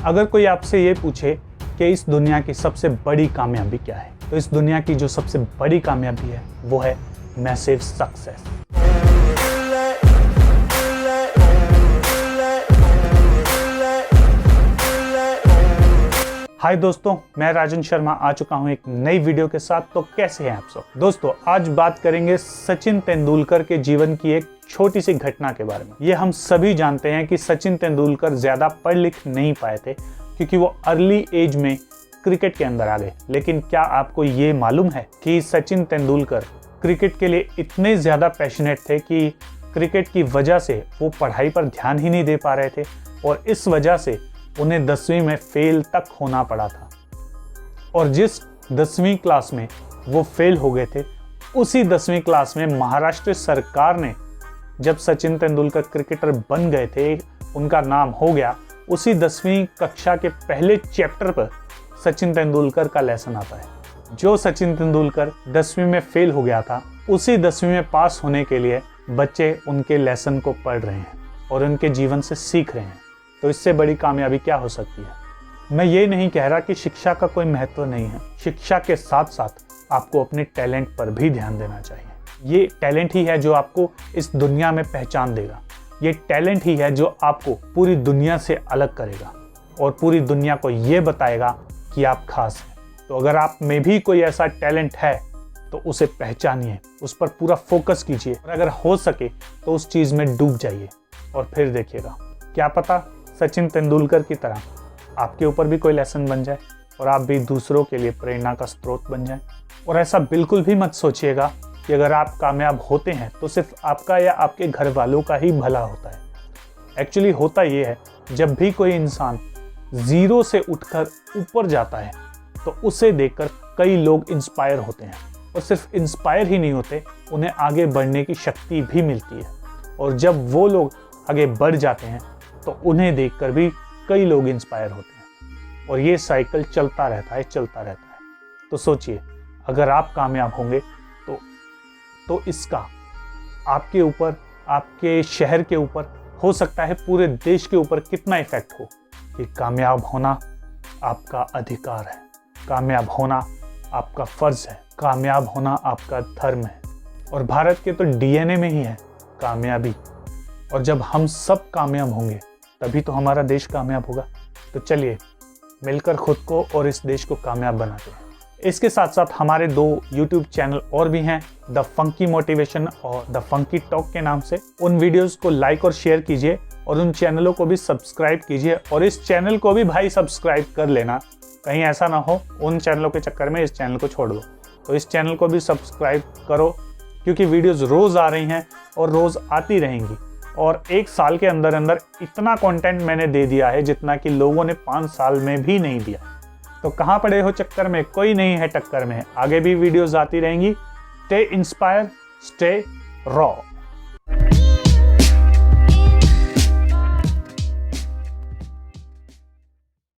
अगर कोई आपसे ये पूछे कि इस दुनिया की सबसे बड़ी कामयाबी क्या है, तो इस दुनिया की जो सबसे बड़ी कामयाबी है वो है मैसिव सक्सेस। हाय दोस्तों, मैं राजन शर्मा आ चुका हूं एक नई वीडियो के साथ। तो कैसे हैं आप सब दोस्तों? आज बात करेंगे सचिन तेंदुलकर के जीवन की एक छोटी सी घटना के बारे में। ये हम सभी जानते हैं कि सचिन तेंदुलकर ज्यादा पढ़ लिख नहीं पाए थे क्योंकि वो अर्ली एज में क्रिकेट के अंदर आ गए। लेकिन क्या आपको ये मालूम है कि सचिन तेंदुलकर क्रिकेट के लिए इतने ज्यादा पैशनेट थे कि क्रिकेट की वजह से वो पढ़ाई पर ध्यान ही नहीं दे पा रहे थे और इस वजह से उन्हें 10वीं में फेल तक होना पड़ा था। और जिस 10वीं क्लास में वो फेल हो गए थे, उसी 10वीं क्लास में महाराष्ट्र सरकार ने, जब सचिन तेंदुलकर क्रिकेटर बन गए थे, उनका नाम हो गया, उसी 10वीं कक्षा के पहले चैप्टर पर सचिन तेंदुलकर का लेसन आता है। जो सचिन तेंदुलकर 10वीं में फेल हो गया था, उसी 10वीं में पास होने के लिए बच्चे उनके लेसन को पढ़ रहे हैं और उनके जीवन से सीख रहे हैं। तो इससे बड़ी कामयाबी क्या हो सकती है? मैं ये नहीं कह रहा कि शिक्षा का कोई महत्व नहीं है। शिक्षा के साथ साथ आपको अपने टैलेंट पर भी ध्यान देना चाहिए। ये टैलेंट ही है जो आपको इस दुनिया में पहचान देगा। ये टैलेंट ही है जो आपको पूरी दुनिया से अलग करेगा और पूरी दुनिया को ये बताएगा कि आप खास हैं। तो अगर आप में भी कोई ऐसा टैलेंट है तो उसे पहचानिए, उस पर पूरा फोकस कीजिए और अगर हो सके तो उस चीज़ में डूब जाइए और फिर देखिएगा, क्या पता सचिन तेंदुलकर की तरह आपके ऊपर भी कोई लेसन बन जाए और आप भी दूसरों के लिए प्रेरणा का स्रोत बन जाए। और ऐसा बिल्कुल भी मत सोचिएगा कि अगर आप कामयाब होते हैं तो सिर्फ आपका या आपके घर वालों का ही भला होता है। एक्चुअली होता ये है, जब भी कोई इंसान जीरो से उठकर ऊपर जाता है तो उसे देखकर कई लोग इंस्पायर होते हैं और सिर्फ इंस्पायर ही नहीं होते, उन्हें आगे बढ़ने की शक्ति भी मिलती है। और जब वो लोग आगे बढ़ जाते हैं तो उन्हें देखकर भी कई लोग इंस्पायर होते हैं और ये साइकिल चलता रहता है। तो सोचिए, अगर आप कामयाब होंगे तो इसका आपके ऊपर, आपके शहर के ऊपर, हो सकता है पूरे देश के ऊपर कितना इफेक्ट हो। कि कामयाब होना आपका अधिकार है, कामयाब होना आपका फर्ज है, कामयाब होना आपका धर्म है और भारत के तो डीएनए में ही है कामयाबी। और जब हम सब कामयाब होंगे तभी तो हमारा देश कामयाब होगा। तो चलिए मिलकर खुद को और इस देश को कामयाब बनाते हैं। इसके साथ साथ हमारे 2 YouTube चैनल और भी हैं, द फंकी मोटिवेशन और द फंकी टॉक के नाम से। उन वीडियोस को लाइक और शेयर कीजिए और उन चैनलों को भी सब्सक्राइब कीजिए और इस चैनल को भी भाई सब्सक्राइब कर लेना। कहीं ऐसा ना हो उन चैनलों के चक्कर में इस चैनल को छोड़ दो। तो इस चैनल को भी सब्सक्राइब करो क्योंकि वीडियोज़ रोज़ आ रही हैं और रोज़ आती रहेंगी। और 1 साल के अंदर अंदर इतना कंटेंट मैंने दे दिया है जितना कि लोगों ने 5 साल में भी नहीं दिया। तो कहाँ पड़े हो चक्कर में? कोई नहीं है टक्कर में। आगे भी वीडियोस आती रहेंगी। Stay inspire, stay raw.